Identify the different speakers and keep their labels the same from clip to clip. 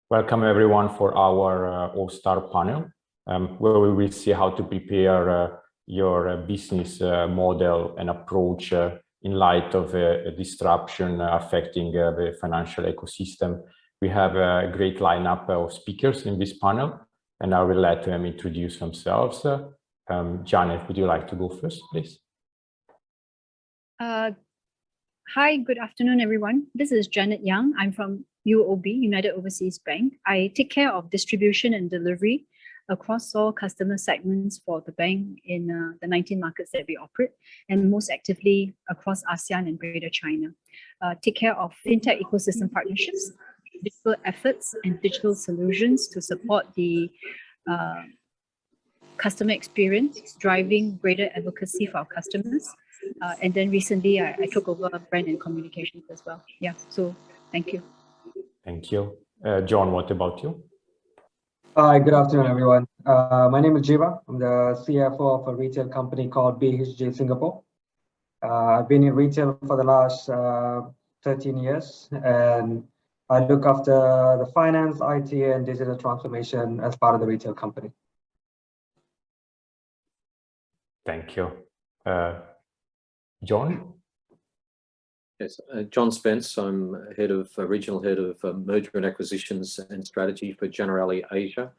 Speaker 1: Welcome everyone for our All-Star panel, where we will see how to prepare your business model and approach in light of a disruption affecting the financial ecosystem. We have a great lineup of speakers in this panel, and I will let them introduce themselves. Janet, would you like to go first, please?
Speaker 2: Hi, good afternoon, everyone. This is Janet Yang. I'm from UOB, United Overseas Bank. I take care of distribution and delivery across all customer segments for the bank in the 19 markets that we operate, and most actively across ASEAN and Greater China. Take care of fintech ecosystem partnerships, digital efforts, and digital solutions to support the customer experience, driving greater advocacy for our customers. And then recently, I took over brand and communications as well. Yeah, so thank you.
Speaker 1: Thank you. John, what about you?
Speaker 3: Hi, good afternoon, everyone. My name is Jiva. I'm the CFO of a retail company called BHJ Singapore. I've been in retail for the last 13 years, and I look after the finance, IT, and digital transformation as part of the retail company.
Speaker 1: Thank you. John?
Speaker 4: Yes, John Spence. I'm regional head of merger and acquisitions and strategy for Generalis Asia.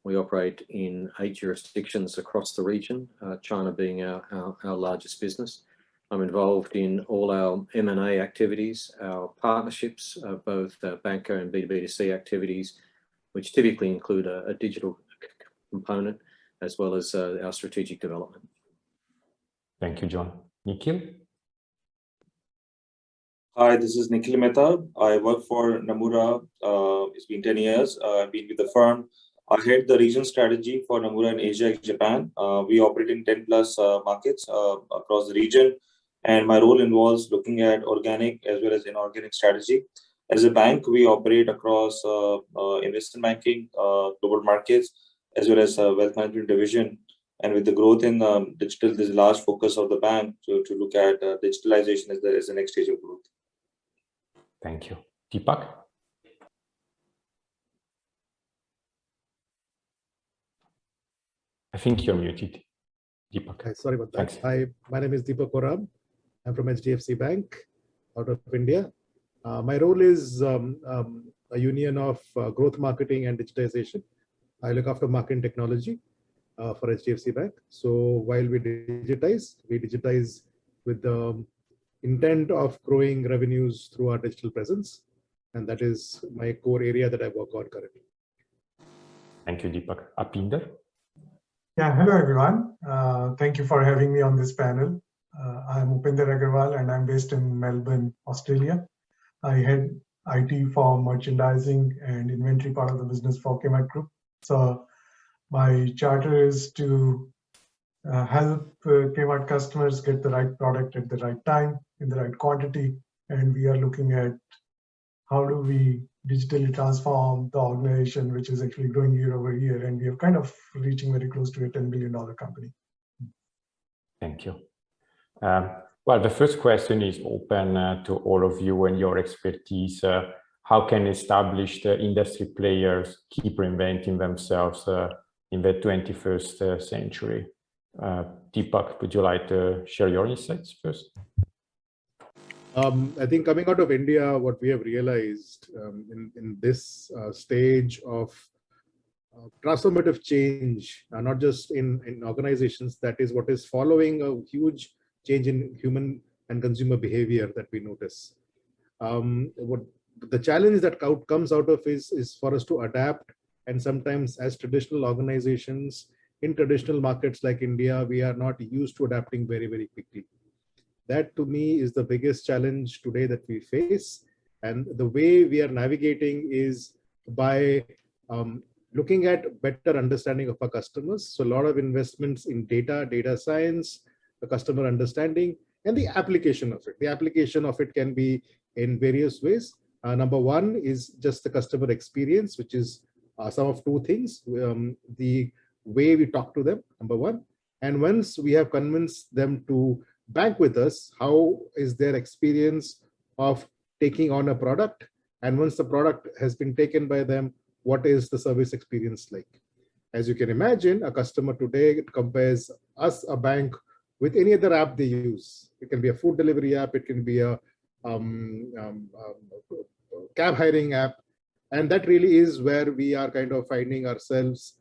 Speaker 4: We operate in 8 jurisdictions across the region, China being our largest business. I'm involved in all our M&A activities, our partnerships, both banker and B2B2C activities, which typically include a digital component, as well as our strategic development.
Speaker 1: Thank you, John. Nikhil?
Speaker 5: Hi, this is Nikhil Mehta. I work for Nomura. It's been 10 years. I've been with the firm. I head the region strategy for Nomura in Asia and Japan. We operate in 10 plus markets across the region. And my role involves looking at organic as well as inorganic strategy. As a bank, we operate across investment banking, global markets, as well as wealth management division. And with the growth in digital, there's a large focus of the bank to look at digitalization as the next stage of growth.
Speaker 1: Thank you. Deepak? I think you're muted, Deepak.
Speaker 6: Hi, sorry about that.
Speaker 1: Thanks.
Speaker 6: Hi, my name is Deepak Agrawal. I'm from HDFC Bank out of India. My role is a union of growth marketing and digitization. I look after marketing technology for HDFC Bank. So while we digitize with the intent of growing revenues through our digital presence. And that is my core area that I work on currently.
Speaker 1: Thank you, Deepak. Apinder?
Speaker 7: Yeah, hello, everyone. Thank you for having me on this panel. I'm Upinder Agrawal, and I'm based in Melbourne, Australia. I head IT for merchandising and inventory part of the business for Kmart Group. So my charter is to help Kmart customers get the right product at the right time, in the right quantity. And we are looking at how do we digitally transform the organization, which is actually growing year over year. And we are kind of reaching very close to a $10 billion company.
Speaker 1: Thank you. Well, the first question is open to all of you and your expertise. How can established industry players keep reinventing themselves in the 21st century? Deepak, would you like to share your insights first?
Speaker 6: I think coming out of India, what we have realized in this stage of transformative change, not just in organizations, that is what is following a huge change in human and consumer behavior that we notice. What the challenge that comes out of is for us to adapt. And sometimes as traditional organizations in traditional markets like India, we are not used to adapting very, very quickly. That to me is the biggest challenge today that we face. And the way we are navigating is by looking at better understanding of our customers. So a lot of investments in data science, the customer understanding, and the application of it. The application of it can be in various ways. Number one is just the customer experience, which is some of two things. The way we talk to them, number one. And once we have convinced them to bank with us, how is their experience of taking on a product? And once the product has been taken by them, what is the service experience like. As you can imagine, a customer today compares us, a bank, with any other app they use. It can be a food delivery app, it can be a cab hiring app. And that really is where we are kind of finding ourselves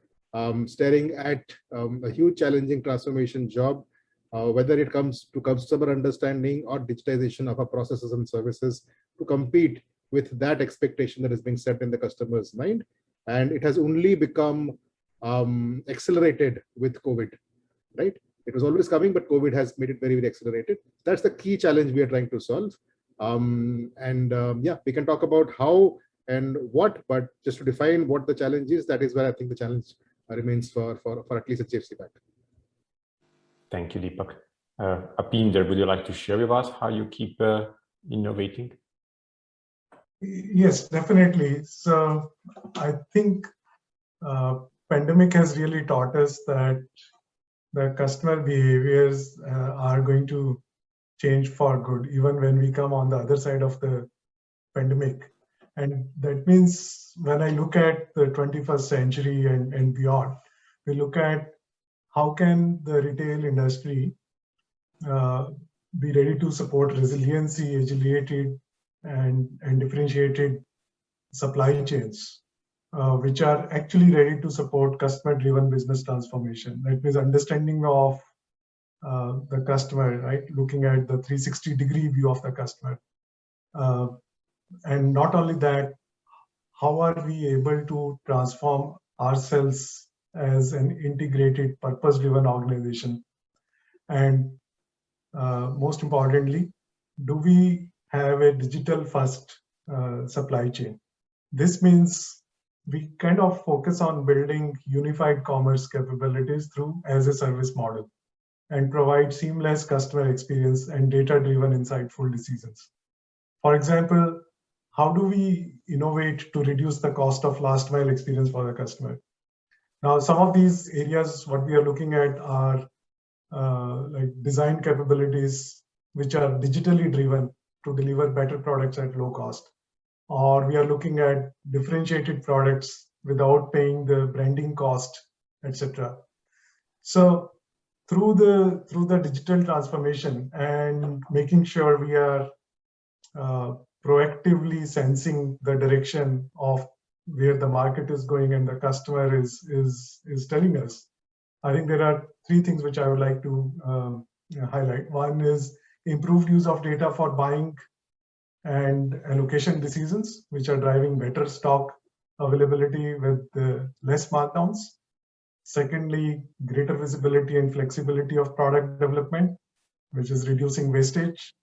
Speaker 6: staring at a huge challenging transformation job, whether it comes to customer understanding or digitization of our processes and services to compete with that expectation that is being set in the customer's mind. And it has only become accelerated with COVID, right? It was always coming, but COVID has made it very, very accelerated. That's the key challenge we are trying to solve. Yeah, we can talk about how and what, but just to define what the challenge is, that is where I think the challenge remains for at least HDFC Bank.
Speaker 1: Thank you, Deepak. Apinder, would you like to share with us how you keep innovating?
Speaker 7: Yes, definitely. So I think pandemic has really taught us that the customer behaviors are going to change for good, even when we come on the other side of the pandemic. And that means when I look at the 21st century and beyond, we look at how can the retail industry be ready to support resiliency, agility, and differentiated supply chains, which are actually ready to support customer-driven business transformation. That means understanding of the customer, right? Looking at the 360-degree view of the customer. And not only that, how are we able to transform ourselves as an integrated, purpose-driven organization? And most importantly, do we have a digital-first supply chain? This means we kind of focus on building unified commerce capabilities through as a service model and provide seamless customer experience and data-driven, insightful decisions. For example, how do we innovate to reduce the cost of last mile experience for the customer? Now, some of these areas, what we are looking at are like design capabilities, which are digitally driven to deliver better products at low cost. Or we are looking at differentiated products without paying the branding cost, etc. So through the digital transformation and making sure we are proactively sensing the direction of where the market is going and the customer is telling us, I think there are three things which I would like to highlight. One is improved use of data for buying and allocation decisions, which are driving better stock availability with less markdowns. Secondly, greater visibility and flexibility of product development, which is reducing wastage.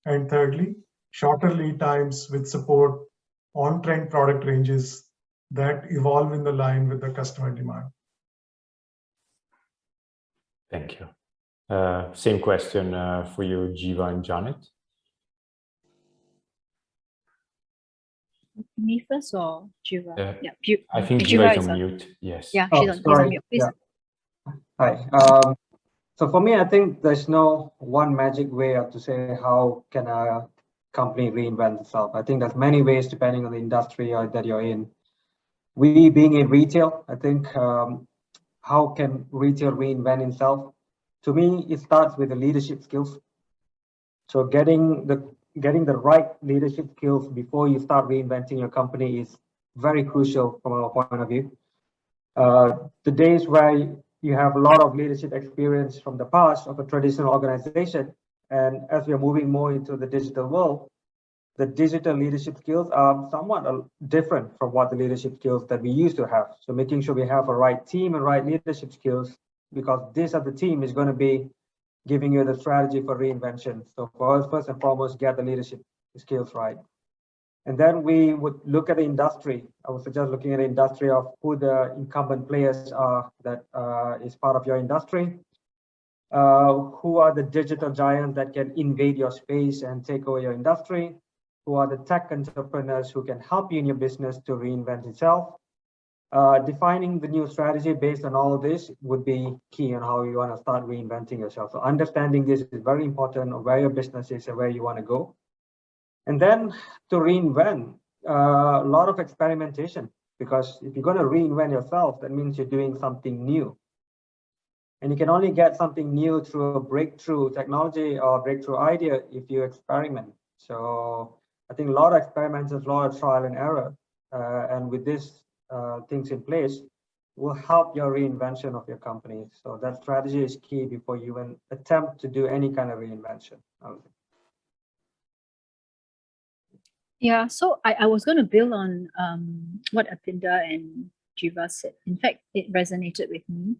Speaker 7: And thirdly, shorter lead times with support on-trend product ranges that evolve in the line with the customer demand.
Speaker 1: Thank you. Same question for you, Jiva and Janet.
Speaker 2: Me first or Jiva?
Speaker 1: Yeah, I think Jiva is on mute. Yes.
Speaker 2: Yeah, she's on mute. Please.
Speaker 3: Yeah. Hi. So for me, I think there's no one magic way to say how can a company reinvent itself. I think there's many ways depending on the industry that you're in. We being in retail, I think how can retail reinvent itself? To me, it starts with the leadership skills. So getting the right leadership skills before you start reinventing your company is very crucial from our point of view. The days where you have a lot of leadership experience from the past of a traditional organization, and as we are moving more into the digital world, the digital leadership skills are somewhat different from what the leadership skills that we used to have. So making sure we have a right team and right leadership skills, because this as the team is going to be giving you the strategy for reinvention. So for us, first and foremost, get the leadership skills right. And then we would look at the industry. I would suggest looking at the industry of who the incumbent players are that is part of your industry. Who are the digital giants that can invade your space and take over your industry? Who are the tech entrepreneurs who can help you in your business to reinvent itself? Defining the new strategy based on all of this would be key on how you want to start reinventing yourself. So understanding this is very important of where your business is and where you want to go. And then to reinvent, a lot of experimentation, Because if you're going to reinvent yourself, that means you're doing something new. And you can only get something new through a breakthrough technology or breakthrough idea if you experiment. So I think a lot of experiments, a lot of trial and error. And with these things in place, will help your reinvention of your company. So that strategy is key before you even attempt to do any kind of reinvention.
Speaker 2: Yeah, so I was going to build on what Apinda and Jiva said. In fact, it resonated with me.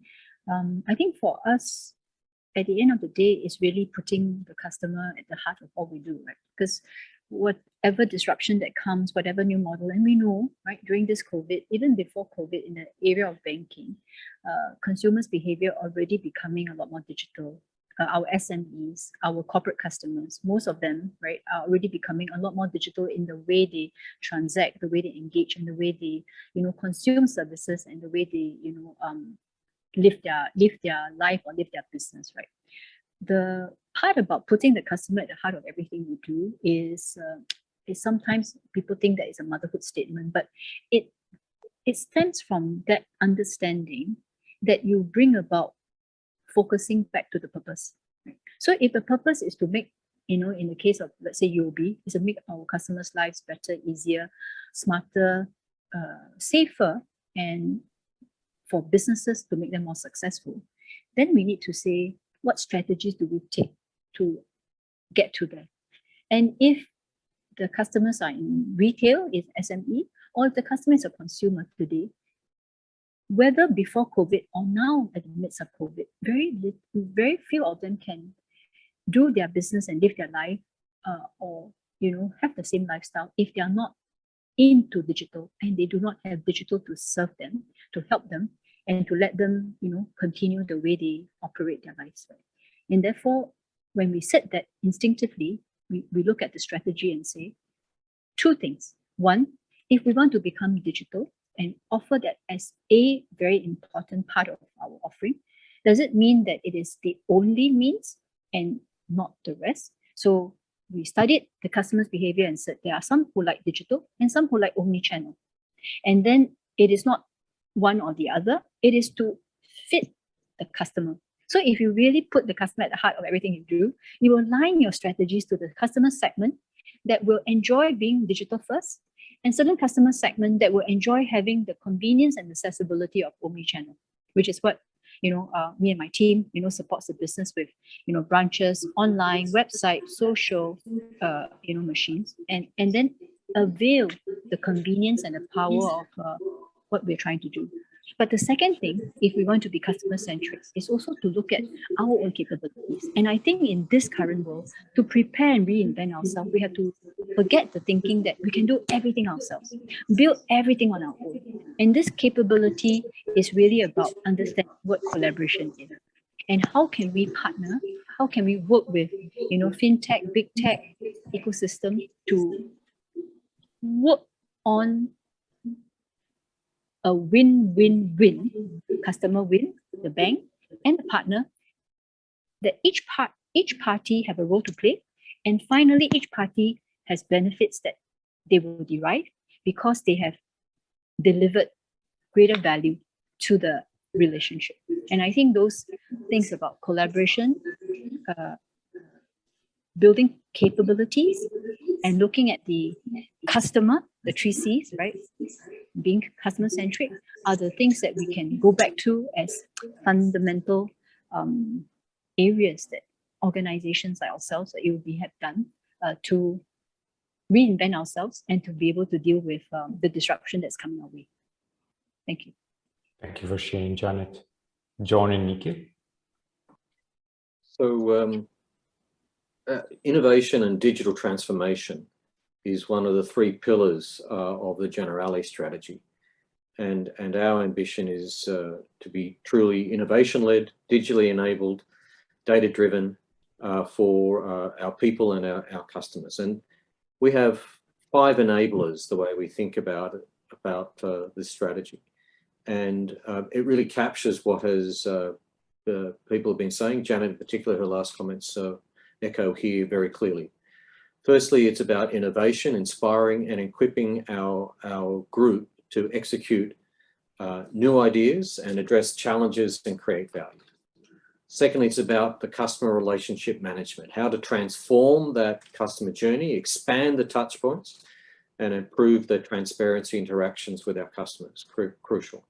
Speaker 2: I think for us, at the end of the day, it's really putting the customer at the heart of all we do, right? Because whatever disruption that comes, whatever new model, and we know, right, during this COVID, even before COVID, in the area of banking, consumers' behavior already becoming a lot more digital. Our SMEs, our corporate customers, most of them, right, are already becoming a lot more digital in the way they transact, the way they engage, and the way they, consume services, and the way they, live their life or live their business, right? The part about putting the customer at the heart of everything we do is sometimes people think that it's a motherhood statement, but it stems from that understanding that you bring about focusing back to the purpose. Right? So if the purpose is to make, in the case of, let's say, UOB, is to make our customers' lives better, easier, smarter, safer, and for businesses to make them more successful, then we need to say, what strategies do we take to get to that? And if the customers are in retail, is SME, or if the customer is a consumer today, whether before COVID or now at the midst of COVID, very few of them can do their business and live their life or have the same lifestyle if they are not into digital and they do not have digital to serve them, to help them, and to let them, continue the way they operate their lives. Right? And therefore, when we said that instinctively, we look at the strategy and say two things. One, if we want to become digital and offer that as a very important part of our offering, does it mean that it is the only means and not the rest? So we studied the customer's behavior and said there are some who like digital and some who like omni-channel. And then it is not one or the other, it is to fit the customer. So if you really put the customer at the heart of everything you do, you align your strategies to the customer segment that will enjoy being digital first, and certain customer segment that will enjoy having the convenience and accessibility of omni-channel, which is what me and my team supports the business with, branches, online, website, social, machines, and then avail the convenience and the power of what we're trying to do. But the second thing, if we want to be customer-centric, is also to look at our own capabilities. And I think in this current world, to prepare and reinvent ourselves, we have to forget the thinking that we can do everything ourselves, build everything on our own. And this capability is really about understanding what collaboration is. And how can we partner? How can we work with, fintech, big tech ecosystem to work on a win-win-win, customer win, the bank and the partner, that each party have a role to play, and finally each party has benefits that they will derive because they have delivered greater value to the relationship. And I think those things about collaboration, building capabilities, and looking at the customer, the 3 C's, right? Being customer-centric are the things that we can go back to as fundamental areas that organizations like ourselves at UOB have done to reinvent ourselves and to be able to deal with the disruption that's coming our way. Thank you.
Speaker 1: Thank you for sharing, Janet. John and Nikhil.
Speaker 4: So innovation and digital transformation is one of the 3 pillars of the Generalis strategy. And our ambition is to be truly innovation-led, digitally enabled, data-driven for our people and our customers. And we have 5 enablers, the way we think about this strategy. And it really captures what has people have been saying. Janet in particular, her last comments echo here very clearly. Firstly, it's about innovation, inspiring and equipping our group to execute new ideas and address challenges and create value. Secondly, it's about the customer relationship management, how to transform that customer journey, expand the touch points, and improve the transparency interactions with our customers, crucial.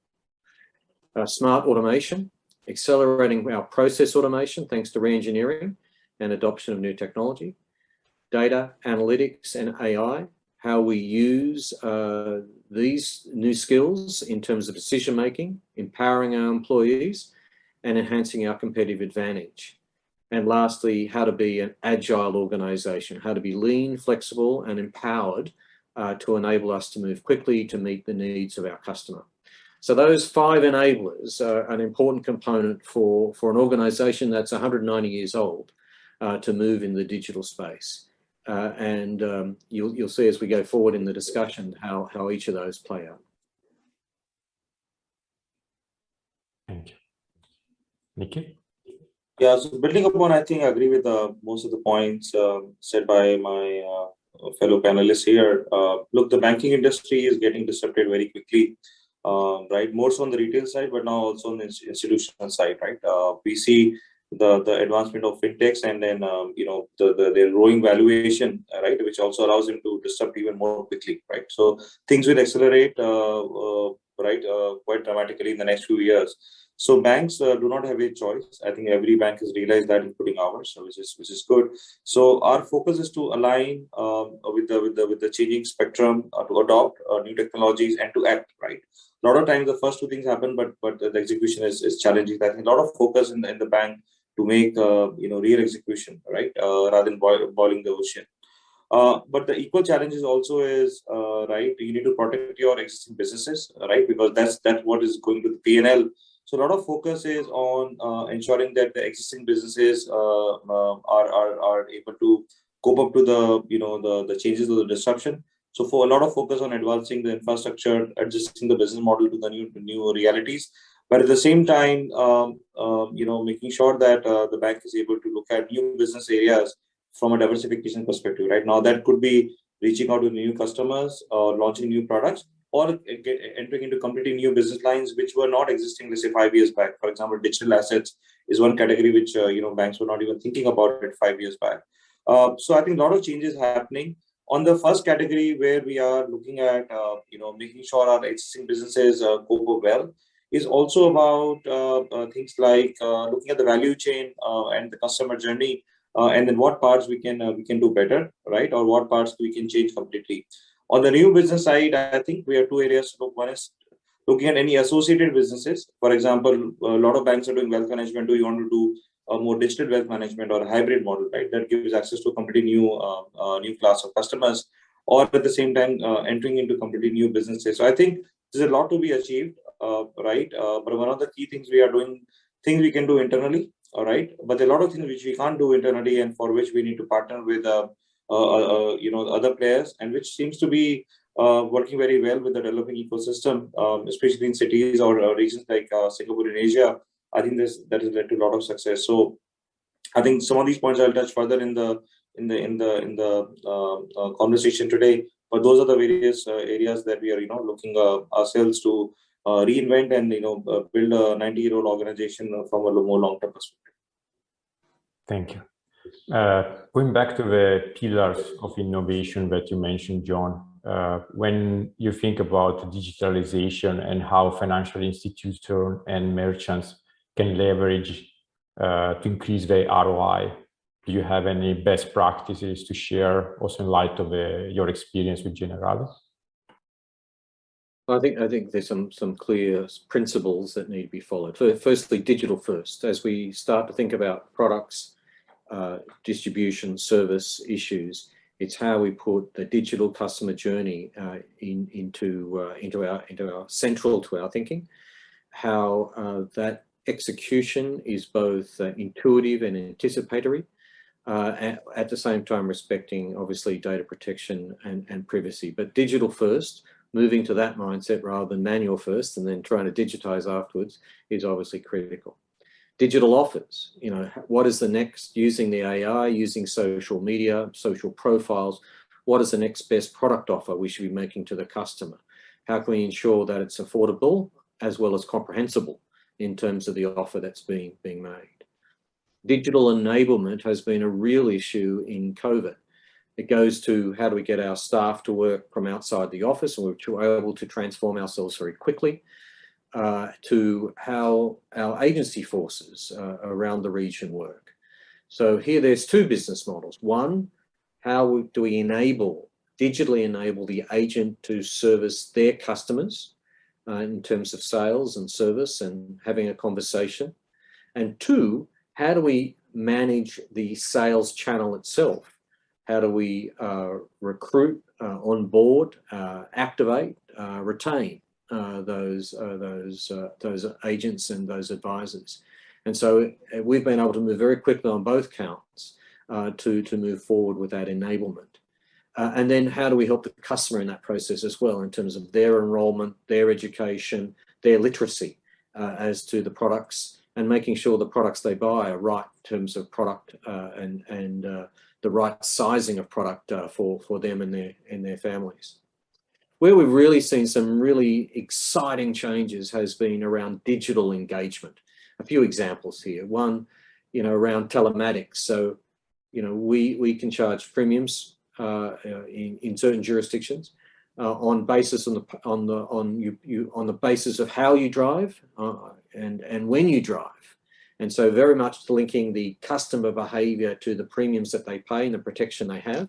Speaker 4: Smart automation, accelerating our process automation thanks to re-engineering and adoption of new technology. Data analytics and AI, how we use these new skills in terms of decision-making, empowering our employees, and enhancing our competitive advantage. And lastly, how to be an agile organization, how to be lean, flexible, and empowered to enable us to move quickly to meet the needs of our customer. So those 5 enablers are an important component for an organization that's 190 years old to move in the digital space. You'll see as we go forward in the discussion how each of those play out.
Speaker 1: Thank you. Nikhil?
Speaker 5: Yeah, so building upon, I think I agree with most of the points said by my fellow panelists here. Look, the banking industry is getting disrupted very quickly, right? More so on the retail side, but now also on the institutional side, right? We see the advancement of fintechs, and then their growing valuation, right, which also allows them to disrupt even more quickly, right? So things will accelerate, quite dramatically in the next few years. So banks do not have a choice. I think every bank has realized that, including ours, which is good. So our focus is to align with the changing spectrum, to adopt new technologies and to act, right. A lot of times the first 2 things happen, but the execution is challenging. I think a lot of focus in the bank to make real execution, right, rather than boiling the ocean. But the equal challenge is also right, you need to protect your existing businesses, right, because that's what is going to the P&L. So a lot of focus is on ensuring that the existing businesses are able to cope up to the changes of the disruption. So for a lot of focus on advancing the infrastructure, adjusting the business model to the new realities, but at the same time, making sure that the bank is able to look at new business areas from a diversification perspective. Right now, that could be reaching out to new customers, launching new products, or entering into completely new business lines which were not existing, let's say 5 years back. For example, digital assets is one category which banks were not even thinking about it 5 years back. So I think a lot of changes happening. On the first category, where we are looking at making sure our existing businesses cope up well, is also about things like looking at the value chain and the customer journey, and then what parts we can do better, right, or what parts we can change completely. On the new business side, I think we have 2 areas to look. One is looking at any associated businesses. For example, a lot of banks are doing wealth management. Do you want to do a more digital wealth management or a hybrid model, right? That gives access to a completely new class of customers, or at the same time entering into completely new businesses. So I think there's a lot to be achieved, right? But one of the key things we are doing, things we can do internally, all right? But there are a lot of things which we can't do internally, and for which we need to partner with other players, and which seems to be working very well with the developing ecosystem, especially in cities or regions like Singapore in Asia. I think that has led to a lot of success. So I think some of these points I'll touch further in the conversation today. But those are the various areas that we are looking ourselves to reinvent and build a 90-year-old organization from a more long-term perspective.
Speaker 1: Thank you. Going back to the pillars of innovation that you mentioned, John, when you think about digitalization and how financial institutions and merchants can leverage to increase their ROI, do you have any best practices to share, also in light of your experience with Generalis?
Speaker 4: I think there's some clear principles that need to be followed. Firstly, digital first. As we start to think about products, distribution, service issues, it's how we put the digital customer journey into our central to our thinking. How that execution is both intuitive and anticipatory, at the same time respecting obviously data protection and privacy. But digital first, moving to that mindset rather than manual first and then trying to digitize afterwards, is obviously critical. Digital offers, what is the next, using the AI, using social media, social profiles, what is the next best product offer we should be making to the customer? how can we ensure that it's affordable as well as comprehensible in terms of the offer that's being made. Digital enablement has been a real issue in COVID. It goes to how do we get our staff to work from outside the office, and we're able to transform ourselves very quickly, to how our agency forces around the region work. So here there's two business models. One, how do we digitally enable the agent to service their customers in terms of sales and service and having a conversation? And two, how do we manage the sales channel itself? How do we recruit, onboard, activate, retain those agents and those advisors? And so we've been able to move very quickly on both counts to move forward with that enablement. And then how do we help the customer in that process as well in terms of their enrollment, their education, their literacy as to the products, and making sure the products they buy are right in terms of product and the right sizing of product for them and their families. Where we've really seen some really exciting changes has been around digital engagement. A few examples here. One, around telematics. So, we can charge premiums in certain jurisdictions on basis on the basis of how you drive and when you drive. And so very much linking the customer behavior to the premiums that they pay and the protection they have.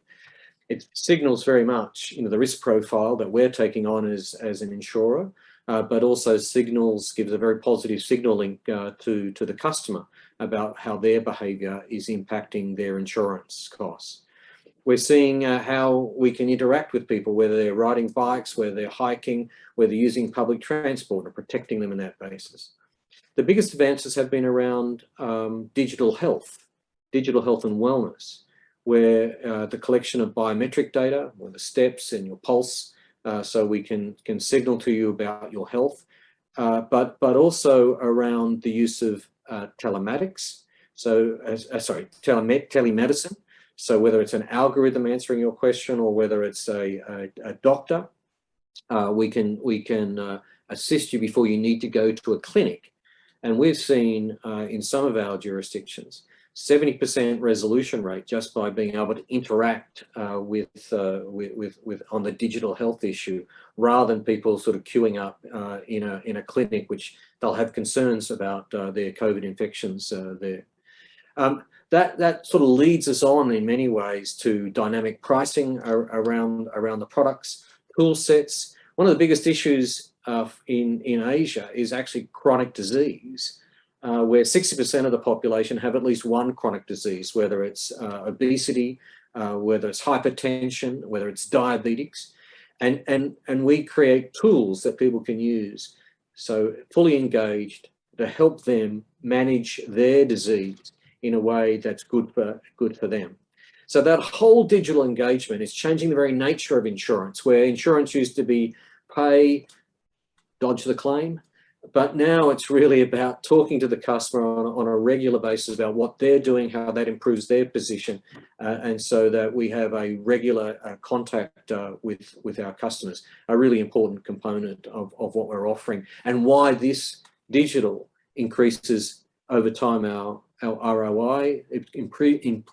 Speaker 4: It signals very much, the risk profile that we're taking on as an insurer, but also gives a very positive signaling to the customer about how their behavior is impacting their insurance costs. We're seeing how we can interact with people, whether they're riding bikes, whether they're hiking, whether they're using public transport, and protecting them on that basis. The biggest advances have been around digital health and wellness, where the collection of biometric data, or the steps and your pulse, so we can signal to you about your health, but also around the use of telematics, telemedicine. So whether it's an algorithm answering your question or whether it's a doctor, we can assist you before you need to go to a clinic. And we've seen in some of our jurisdictions 70% resolution rate just by being able to interact with on the digital health issue, rather than people sort of queuing up in a clinic, which they'll have concerns about their COVID infections there. That sort of leads us on in many ways to dynamic pricing around the products, tool sets. One of the biggest issues in Asia is actually chronic disease, where 60% of the population have at least one chronic disease, whether it's obesity, whether it's hypertension, whether it's diabetes, and we create tools that people can use, so fully engaged, to help them manage their disease in a way that's good for them. So that whole digital engagement is changing the very nature of insurance, where insurance used to be pay, dodge the claim, but now it's really about talking to the customer on a regular basis about what they're doing, how that improves their position, and so that we have a regular contact with our customers, a really important component of what we're offering, and why this digital increases over time our ROI. It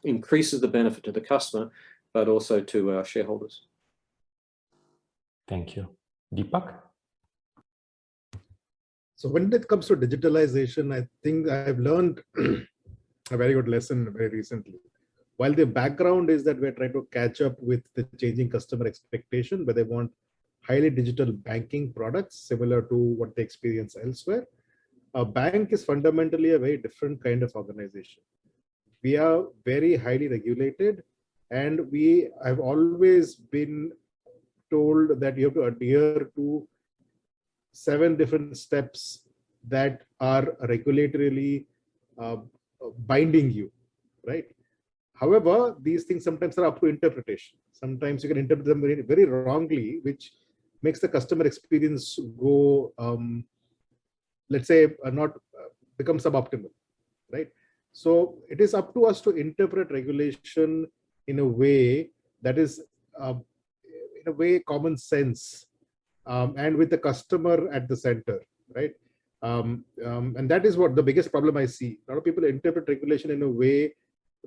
Speaker 4: increases the benefit to the customer, but also to our shareholders.
Speaker 1: Thank you. Deepak?
Speaker 6: So when it comes to digitalization, I think I've learned a very good lesson very recently. While the background is that we're trying to catch up with the changing customer expectation, where they want highly digital banking products similar to what they experience elsewhere, a bank is fundamentally a very different kind of organization. We are very highly regulated, and we have always been told that you have to adhere to 7 different steps that are regulatorily binding you, right? However, these things sometimes are up to interpretation. Sometimes you can interpret them very, very wrongly, which makes the customer experience go, let's say, not become suboptimal, right? So it is up to us to interpret regulation in a way that is, in a way, common sense, and with the customer at the center, right? And that is what the biggest problem I see. A lot of people interpret regulation in a way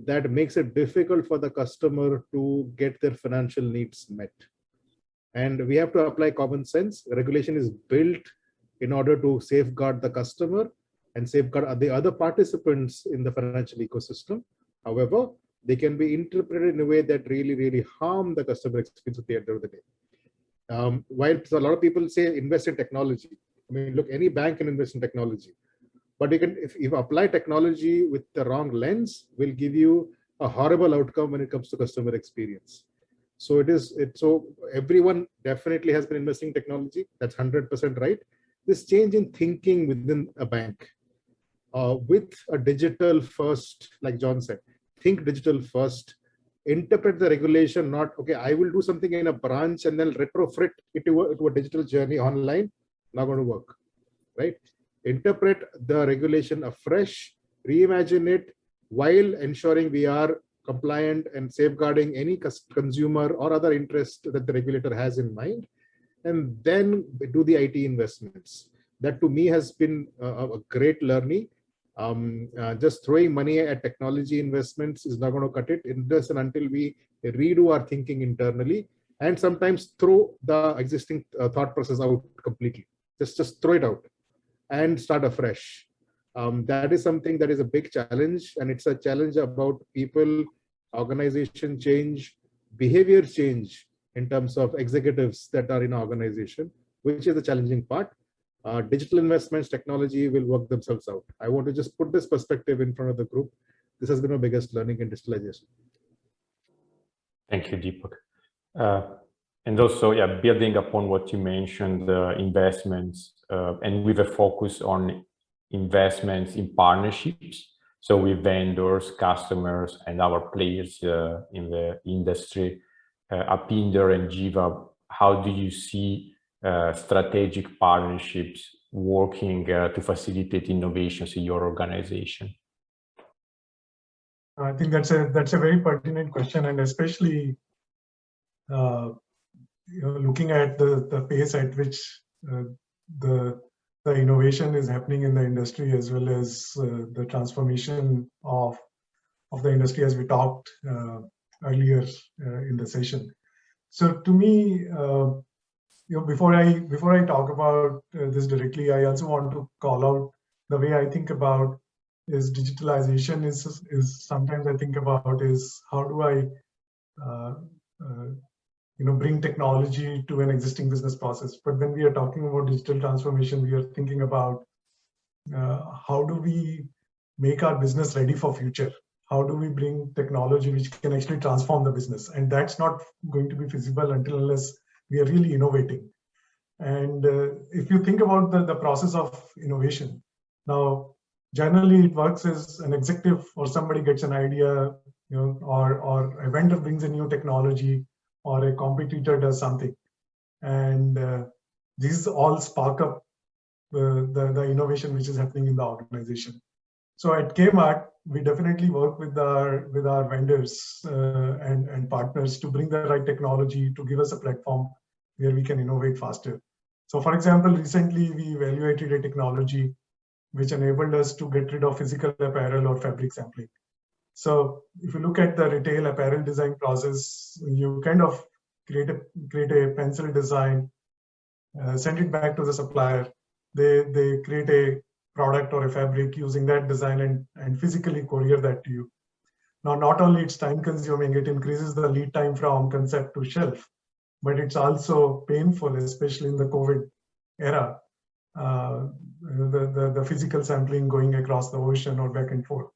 Speaker 6: that makes it difficult for the customer to get their financial needs met. And we have to apply common sense. Regulation is built in order to safeguard the customer and safeguard the other participants in the financial ecosystem. However, they can be interpreted in a way that really harm the customer experience at the end of the day. While a lot of people say invest in technology, I mean, look, any bank can invest in technology, but you can, if you apply technology with the wrong lens, will give you a horrible outcome when it comes to customer experience. So so everyone definitely has been investing in technology. That's 100% right. This change in thinking within a bank, with a digital first, like John said, think digital first, interpret the regulation, not, okay, I will do something in a branch and then retrofit it to a digital journey online, not going to work, right? Interpret the regulation afresh, reimagine it while ensuring we are compliant and safeguarding any consumer or other interest that the regulator has in mind, and then do the IT investments. That to me has been a great learning. Just throwing money at technology investments is not going to cut it unless and until we redo our thinking internally, and sometimes throw the existing thought process out completely. Just throw it out and start afresh. That is something that is a big challenge, and it's a challenge about people, organization change, behavior change in terms of executives that are in an organization, which is the challenging part. Digital investments, technology will work themselves out. I want to just put this perspective in front of the group. This has been my biggest learning in digitalization.
Speaker 1: Thank you, Deepak. And also, yeah, building upon what you mentioned, investments, and with a focus on investments in partnerships. So with vendors, customers, and our players in the industry, Apinder and Jiva, how do you see strategic partnerships working to facilitate innovations in your organization?
Speaker 7: I think that's a very pertinent question, and especially looking at the pace at which the innovation is happening in the industry, as well as the transformation of the industry, as we talked earlier in the session. So to me, before I talk about this directly, I also want to call out the way I think about is digitalization is sometimes I think about is how do I bring technology to an existing business process. But when we are talking about digital transformation, we are thinking about how do we make our business ready for future? How do we bring technology which can actually transform the business? And that's not going to be feasible unless we are really innovating. And if you think about the process of innovation, now generally it works as an executive or somebody gets an idea, or a vendor brings a new technology, or a competitor does something, and these all spark up the innovation which is happening in the organization. So at Kmart, we definitely work with our vendors and partners to bring the right technology to give us a platform where we can innovate faster. So for example, recently we evaluated a technology which enabled us to get rid of physical apparel or fabric sampling. So if you look at the retail apparel design process, you kind of create a pencil design, send it back to the supplier. They create a product or a fabric using that design and physically courier that to you. Now, not only it's time consuming, it increases the lead time from concept to shelf, but it's also painful, especially in the COVID era, the physical sampling going across the ocean or back and forth.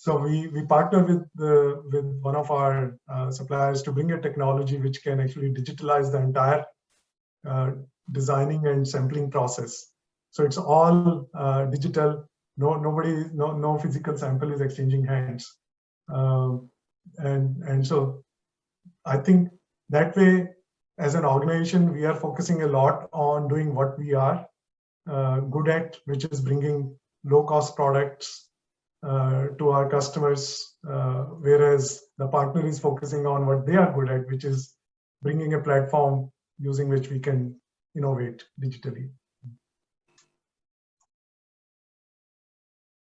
Speaker 7: So we partner with one of our suppliers to bring a technology which can actually digitalize the entire designing and sampling process. So it's all digital. No physical sample is exchanging hands, and so I think that way, as an organization, we are focusing a lot on doing what we are good at, which is bringing low-cost products to our customers, whereas the partner is focusing on what they are good at, which is bringing a platform using which we can innovate digitally.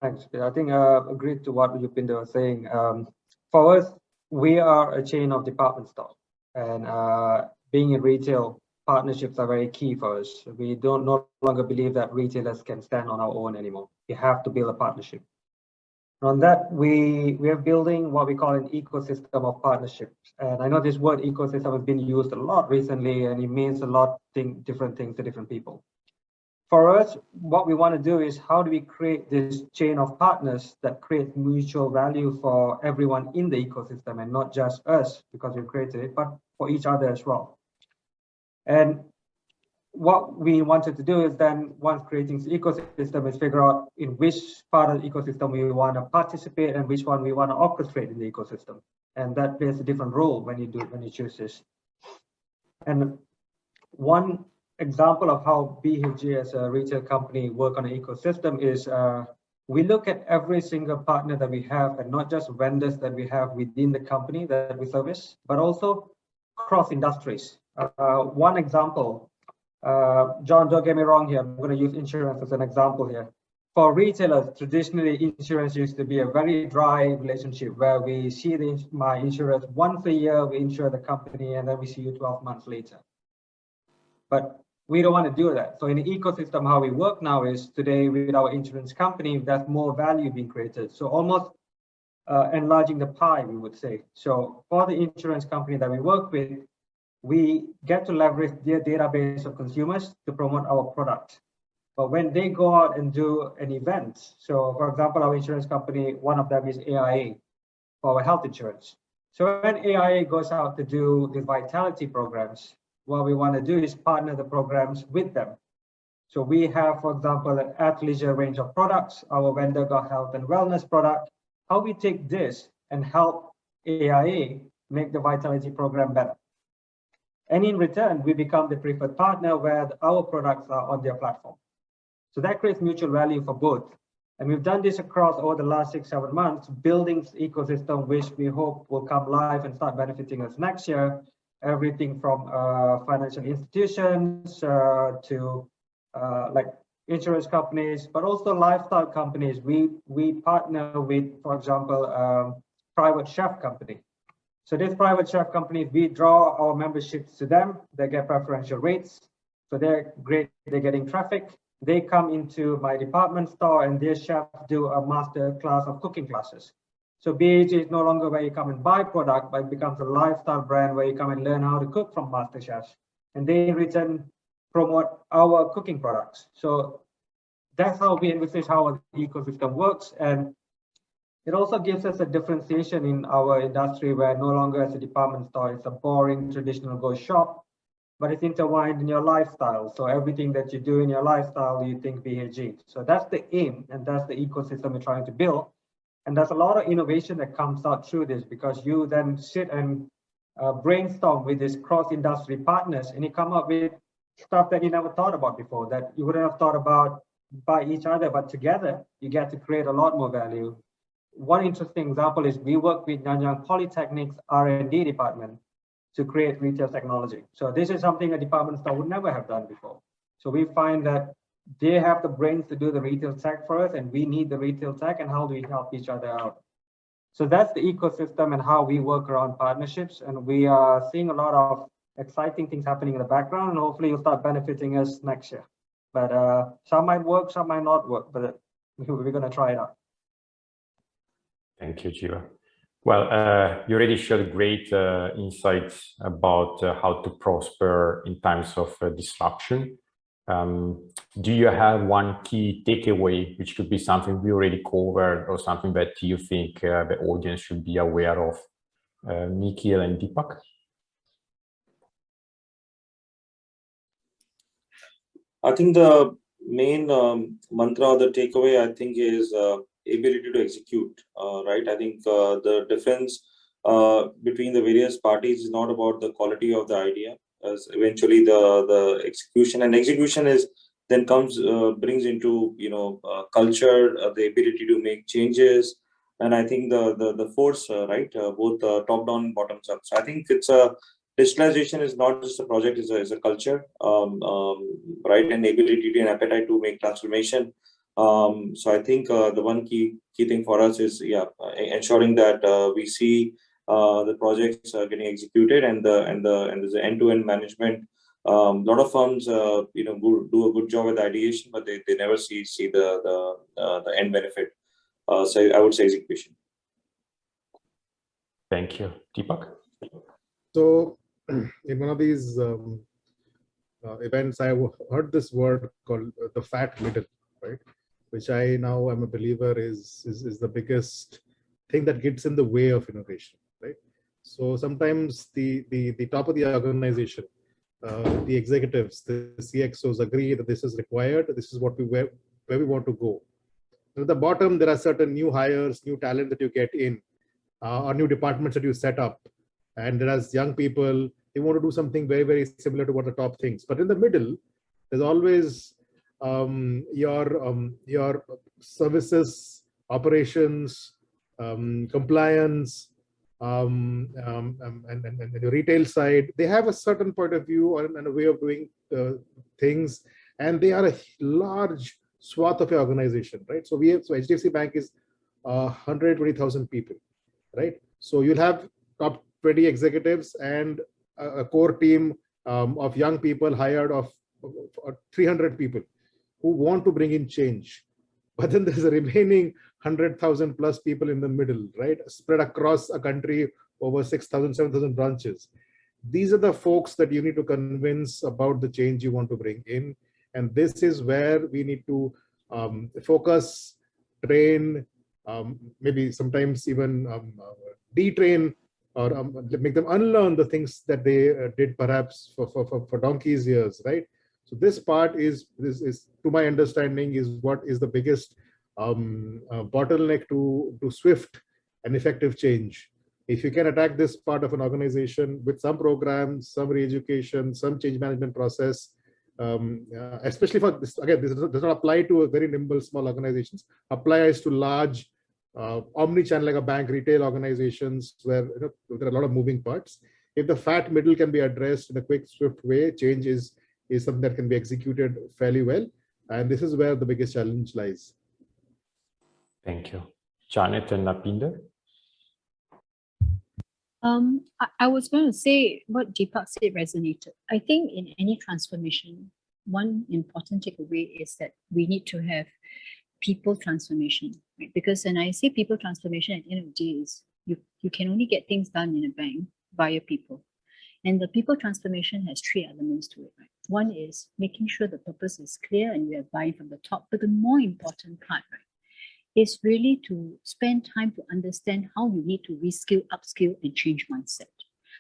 Speaker 3: Thanks. I think agreed to what Yupinder was saying. For us, we are a chain of department stores, and being in retail, partnerships are very key for us. We don't no longer believe that retailers can stand on our own anymore. We have to build a partnership. On that, we are building what we call an ecosystem of partnerships. And I know this word ecosystem has been used a lot recently, and it means a lot different things to different people. For us, what we want to do is how do we create this chain of partners that creates mutual value for everyone in the ecosystem, and not just us because we've created it, but for each other as well. And what we wanted to do is then, once creating the ecosystem, is figure out in which part of the ecosystem we want to participate and which one we want to orchestrate in the ecosystem. And that plays a different role when you choose this. And one example of how BHG as a retail company work on an ecosystem is we look at every single partner that we have, and not just vendors that we have within the company that we service, but also cross industries. One example, John, don't get me wrong here, I'm going to use insurance as an example here. For retailers, traditionally, insurance used to be a very dry relationship where we see my insurance once a year, we insure the company, and then we see you 12 months later. But we don't want to do that. So in the ecosystem, how we work now is today with our insurance company, there's more value being created. So almost enlarging the pie, we would say. So for the insurance company that we work with, we get to leverage their database of consumers to promote our product. But when they go out and do an event, so for example, our insurance company, one of them is AIA for our health insurance. So when AIA goes out to do the vitality programs, what we want to do is partner the programs with them. So we have, for example, an athleisure range of products, our vendor got health and wellness product. How we take this and help AIA make the vitality program better. And in return, we become the preferred partner where our products are on their platform. So that creates mutual value for both. And we've done this across over the last 6-7 months, building this ecosystem, which we hope will come live and start benefiting us next year. Everything from financial institutions to like insurance companies, but also lifestyle companies. We partner with, for example, private chef company. So this private chef companies, we draw our memberships to them. They get preferential rates. So they're great. They're getting traffic. They come into my department store and their chefs do a master class of cooking classes. So BHG is no longer where you come and buy product, but it becomes a lifestyle brand where you come and learn how to cook from master chefs. And they in return promote our cooking products. So that's how we envisage how the ecosystem works. And it also gives us a differentiation in our industry where no longer as a department store, it's a boring traditional go shop, but it's intertwined in your lifestyle. So everything that you do in your lifestyle, you think BHG. So that's the aim, and that's the ecosystem we're trying to build. And there's a lot of innovation that comes out through this because you then sit and brainstorm with these cross-industry partners, and you come up with stuff that you never thought about before, that you wouldn't have thought about by each other, but together you get to create a lot more value. One interesting example is we work with Nanyang Polytechnic's R&D department to create retail technology. So this is something a department store would never have done before. So we find that they have the brains to do the retail tech for us, and we need the retail tech, and how do we help each other out? So that's the ecosystem and how we work around partnerships. And we are seeing a lot of exciting things happening in the background, and hopefully you'll start benefiting us next year. But some might work, some might not work, but we're going to try it out.
Speaker 1: Thank you, Jiva. Well, you already shared great insights about how to prosper in times of disruption. Do you have one key takeaway, which could be something we already covered or something that you think the audience should be aware of? Nikhil and Deepak?
Speaker 5: I think the main mantra or the takeaway, I think, is ability to execute, right? I think the difference between the various parties is not about the quality of the idea, as eventually the execution, and execution is then brings into culture, the ability to make changes, and I think the force, right, both top down and bottoms up. So I think it's a digitalization is not just a project; is a culture, right? And ability and appetite to make transformation. So I think the one key thing for us is ensuring that we see the projects getting executed and there's an end-to-end management. A lot of firms, do a good job at the ideation, but they never see the end benefit. So I would say execution.
Speaker 1: Thank you, Deepak.
Speaker 6: So, in one of these events, I heard this word called the fat middle, right? Which I now am a believer is the biggest thing that gets in the way of innovation, right? So sometimes the top of the organization, the executives, the CXOs agree that this is required, this is what where we want to go. And at the bottom, there are certain new hires, new talent that you get in, or new departments that you set up. And there are young people, they want to do something very, very similar to what the top thinks. But in the middle, there's always your services, operations, compliance, and the retail side. They have a certain point of view and a way of doing things, and they are a large swath of your organization, right? So HDFC Bank is 120,000 people, right? So you'll have top 20 executives and a core team of young people hired of 300 people who want to bring in change. But then there's a remaining 100,000 plus people in the middle, right? Spread across a country over 6,000, 7,000 branches. These are the folks that you need to convince about the change you want to bring in. And this is where we need to focus, train, maybe sometimes even detrain or make them unlearn the things that they did perhaps for donkey's years, right? So this part is to my understanding, is what is the biggest bottleneck to swift and effective change. If you can attack this part of an organization with some programs, some re-education, some change management process, especially for this, again, this does not apply to a very nimble small organizations, applies to large omni-channel like a bank, retail organizations where there are a lot of moving parts. If the fat middle can be addressed in a quick, swift way, change is something that can be executed fairly well. And this is where the biggest challenge lies.
Speaker 1: Thank you. Janet and Napinder?
Speaker 2: I was going to say what Deepak said resonated. I think in any transformation, one important takeaway is that we need to have people transformation, right? Because when I say people transformation, at the end of the day is you can only get things done in a bank via people. And the people transformation has three elements to it, right? One is making sure the purpose is clear and you have buy-in from the top. But the more important part, right, is really to spend time to understand how you need to reskill, upskill, and change mindset.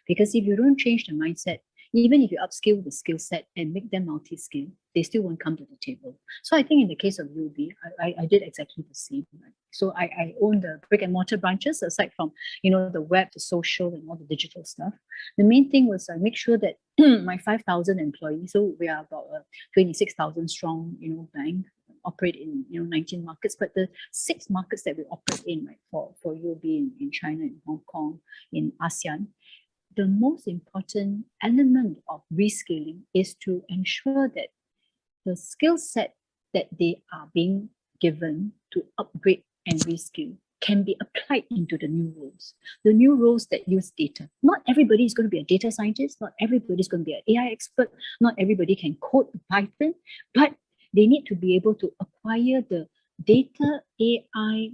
Speaker 2: Because if you don't change the mindset, even if you upskill the skill set and make them multi-skill, they still won't come to the table. So I think in the case of UOB, I did exactly the same. Right? So I own the brick and mortar branches, aside from the web, the social, and all the digital stuff. The main thing was I make sure that my 5,000 employees, so we are about a 26,000 strong bank, operate in 19 markets, but the 6 markets that we operate in, right, for UOB in China, in Hong Kong, in ASEAN, the most important element of reskilling is to ensure that the skill set that they are being given to upgrade and reskill can be applied into the new roles. The new roles that use data. Not everybody is going to be a data scientist, not everybody is going to be an AI expert, not everybody can code Python, but they need to be able to acquire the data, AI,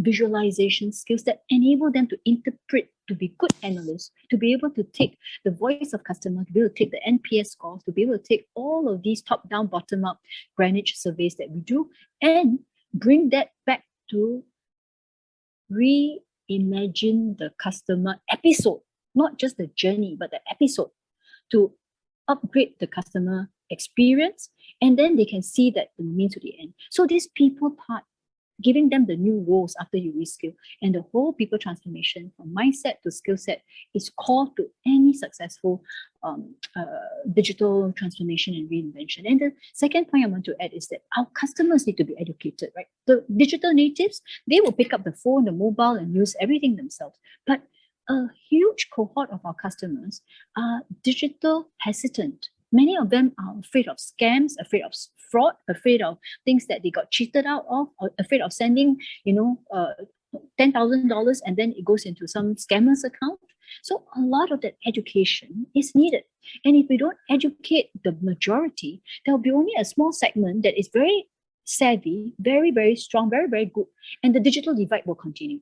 Speaker 2: visualization skills that enable them to interpret, to be good analysts, to be able to take the voice of customer, to be able to take the NPS scores, to be able to take all of these top-down, bottom-up Greenwich surveys that we do, and bring that back to reimagine the customer episode, not just the journey, but the episode, to upgrade the customer experience, and then they can see that the means to the end. So this people part, giving them the new roles after you reskill, and the whole people transformation from mindset to skill set is core to any successful digital transformation and reinvention. And the second point I want to add is that our customers need to be educated, right? The digital natives, they will pick up the phone, the mobile, and use everything themselves. But a huge cohort of our customers are digital hesitant. Many of them are afraid of scams, afraid of fraud, afraid of things that they got cheated out of, or afraid of sending, $10,000 and then it goes into some scammer's account. So a lot of that education is needed. And if we don't educate the majority, there'll be only a small segment that is very savvy, very, very strong, very, very good. And the digital divide will continue.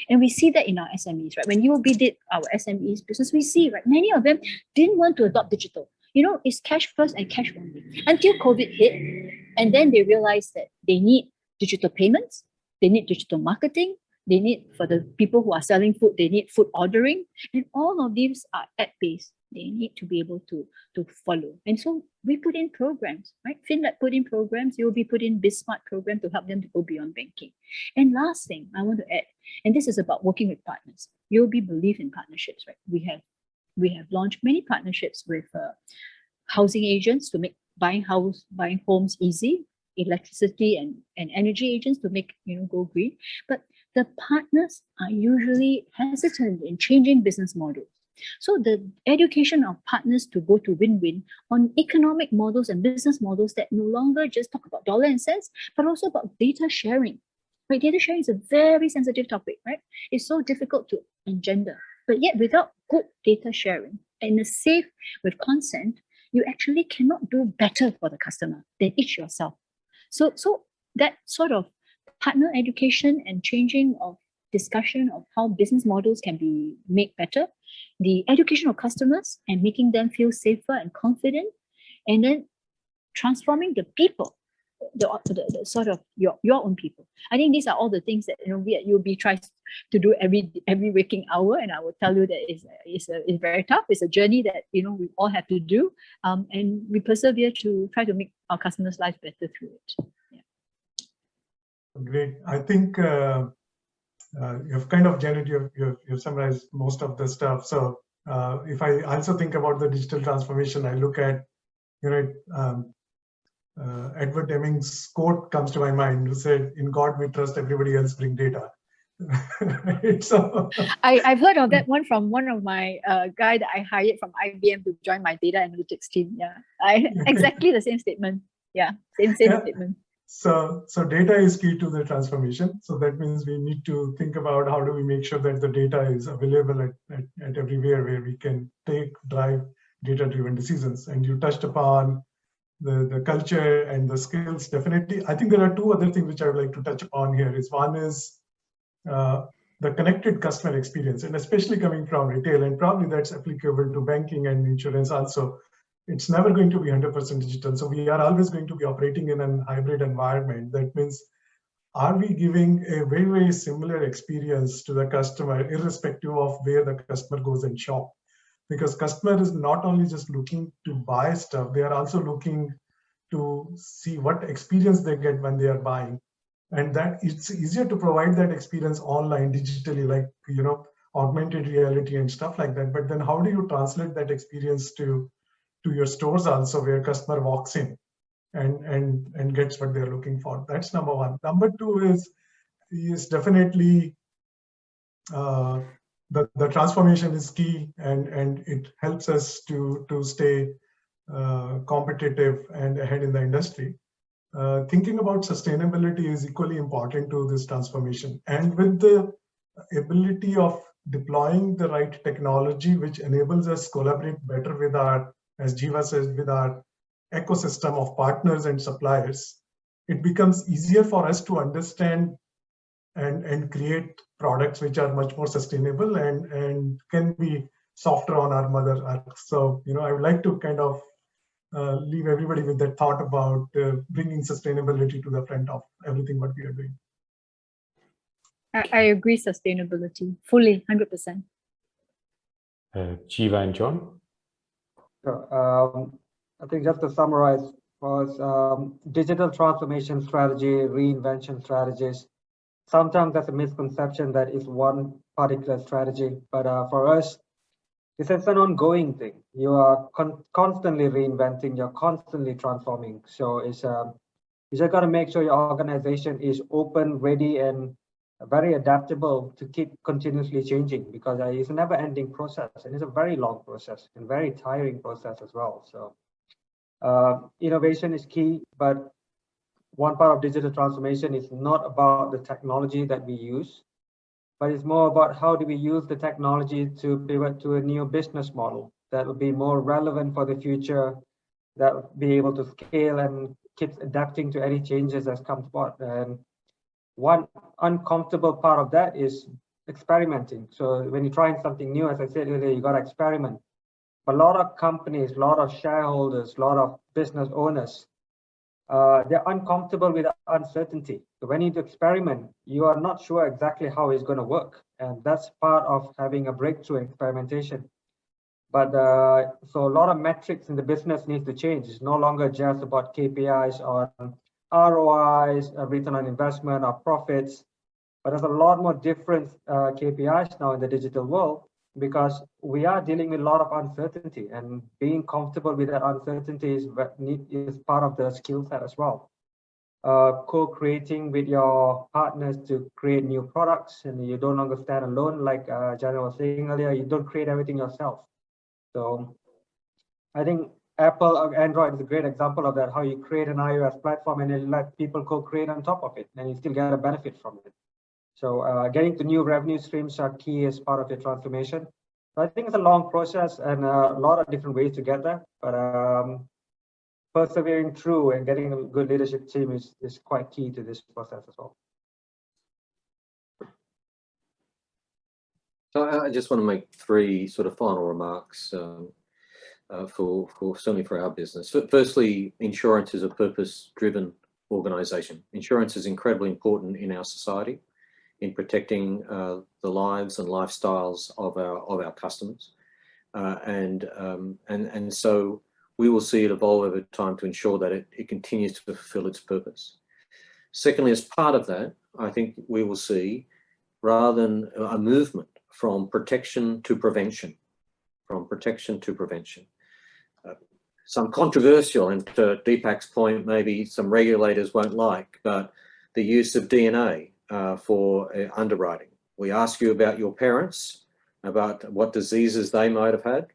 Speaker 2: And we see that in our SMEs, right? When UOB did our SMEs business, we see, right, many of them didn't want to adopt digital. It's cash first and cash only until COVID hit. And then they realized that they need digital payments, they need digital marketing, they need, for the people who are selling food, they need food ordering. And all of these are app-based. They need to be able to follow. And so we put in programs, right? FinLab put in programs, UOB put in BizSmart program to help them to go beyond banking. And last thing I want to add, and this is about working with partners. UOB believe in partnerships, right? We have launched many partnerships with housing agents to make buying homes easy, electricity and energy agents to make go green. But the partners are usually hesitant in changing business models. So the education of partners to go to win-win on economic models and business models that no longer just talk about dollar and cents, but also about data sharing. Right? Data sharing is a very sensitive topic, right? It's so difficult to engender. But yet without good data sharing and a safe with consent, you actually cannot do better for the customer than each yourself. So that sort of partner education and changing of discussion of how business models can be made better, the education of customers and making them feel safer and confident, and then transforming the people, the sort of your own people. I think these are all the things that we at UOB tries to do every waking hour, and I will tell you that it's very tough. It's a journey that we all have to do, and we persevere to try to make our customers' lives better through it.
Speaker 7: Great. I think you've kind of, Janet, you've summarized most of the stuff. So if I also think about the digital transformation, I look at, Edward Deming's quote comes to my mind, who said, "In God we trust, everybody else bring data." Right? So
Speaker 2: I've heard of that one from one of my guy that I hired from IBM to join my data analytics team. Yeah, exactly the same statement. Yeah, same statement.
Speaker 7: So data is key to the transformation. So that means we need to think about how do we make sure that the data is available at everywhere where we can drive data-driven decisions. And you touched upon the culture and the skills. Definitely, I think there are two other things which I would like to touch upon here. One is the connected customer experience, and especially coming from retail, and probably that's applicable to banking and insurance also. It's never going to be 100% digital. So we are always going to be operating in a hybrid environment. That means, are we giving a very, very similar experience to the customer, irrespective of where the customer goes and shop? Because customer is not only just looking to buy stuff, they are also looking to see what experience they get when they are buying. And that it's easier to provide that experience online, digitally, like, augmented reality and stuff like that. But then how do you translate that experience to your stores also, where customer walks in and gets what they're looking for? That's number one. Number two is definitely the transformation is key, and it helps us to stay competitive and ahead in the industry. Thinking about sustainability is equally important to this transformation, and with the ability of deploying the right technology, which enables us collaborate better with our, as Jiva says, with our ecosystem of partners and suppliers, it becomes easier for us to understand and create products which are much more sustainable and can be softer on our mother earth. So, I would like to kind of leave everybody with that thought about bringing sustainability to the front of everything what we are doing.
Speaker 2: I agree, sustainability, fully, 100%.
Speaker 1: Jiva and John?
Speaker 3: I think just to summarize, was digital transformation strategy, reinvention strategies. Sometimes there's a misconception that is one particular strategy, but for us, this is an ongoing thing. You are constantly reinventing, you're constantly transforming. So you just got to make sure your organization is open, ready, and very adaptable to keep continuously changing, because it's a never-ending process, and it's a very long process and very tiring process as well. So innovation is key, but one part of digital transformation is not about the technology that we use, but it's more about how do we use the technology to pivot to a new business model that will be more relevant for the future, that will be able to scale and keep adapting to any changes that's come about. And one uncomfortable part of that is experimenting. So when you're trying something new, as I said earlier, you got to experiment. But a lot of companies, a lot of shareholders, a lot of business owners, they're uncomfortable with uncertainty. So when you experiment, you are not sure exactly how it's going to work. And that's part of having a breakthrough in experimentation. But so a lot of metrics in the business needs to change. It's no longer just about KPIs on ROIs, return on investment, or profits, but there's a lot more different KPIs now in the digital world, because we are dealing with a lot of uncertainty, and being comfortable with that uncertainty is part of the skill set as well. Co-creating with your partners to create new products, and you no longer stand alone, like Jana was saying earlier, you don't create everything yourself. So I think Apple or Android is a great example of that, how you create an iOS platform and then let people co-create on top of it, and you still get a benefit from it. So getting to new revenue streams are key as part of your transformation. So I think it's a long process and a lot of different ways to get there, but persevering through and getting a good leadership team is quite key to this process as well.
Speaker 4: So I just want to make three sort of final remarks for certainly for our business. Firstly, insurance is a purpose-driven organisation. Insurance is incredibly important in our society in protecting the lives and lifestyles of our customers, and so we will see it evolve over time to ensure that it continues to fulfil its purpose. Secondly, as part of that, I think we will see, rather than a movement from protection to prevention, some controversial, and to Deepak's point, maybe some regulators won't like, but the use of DNA for underwriting. We ask you about your parents, about what diseases they might have had.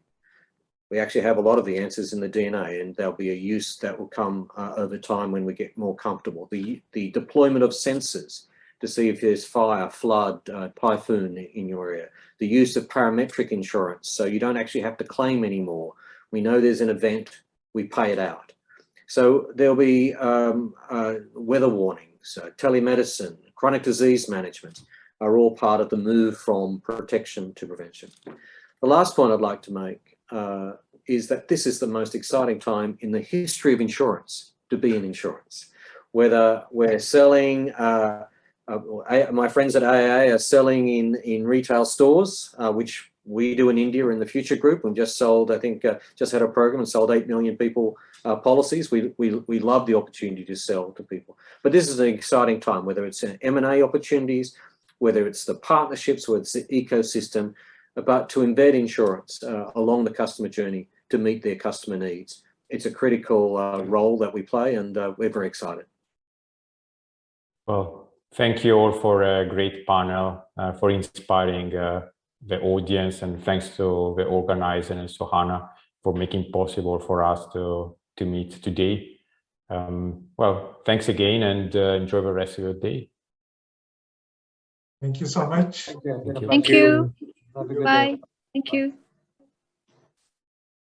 Speaker 4: We actually have a lot of the answers in the DNA, and there'll be a use that will come over time when we get more comfortable. The deployment of sensors to see if there's fire, flood, typhoon in your area. The use of parametric insurance, so you don't actually have to claim anymore. We know there's an event, we pay it out. So there'll be weather warnings, telemedicine, chronic disease management are all part of the move from protection to prevention. The last point I'd like to make is that this is the most exciting time in the history of insurance to be in insurance. Whether we're selling, my friends at AIA are selling in retail stores, which we do in India in the Future Group. We've just sold, I think, just had a program and sold 8 million people policies. We love the opportunity to sell to people. But this is an exciting time, whether it's M&A opportunities, whether it's the partnerships, whether it's the ecosystem, but to embed insurance along the customer journey to meet their customer needs. It's a critical role that we play, and we're very excited.
Speaker 1: Well, thank you all for a great panel, for inspiring the audience, and thanks to the organizer and Sohana for making possible for us to meet today. Well, thanks again, and enjoy the rest of your day.
Speaker 7: Thank you so much.
Speaker 3: Thank you.
Speaker 2: Thank you. Bye. Thank you.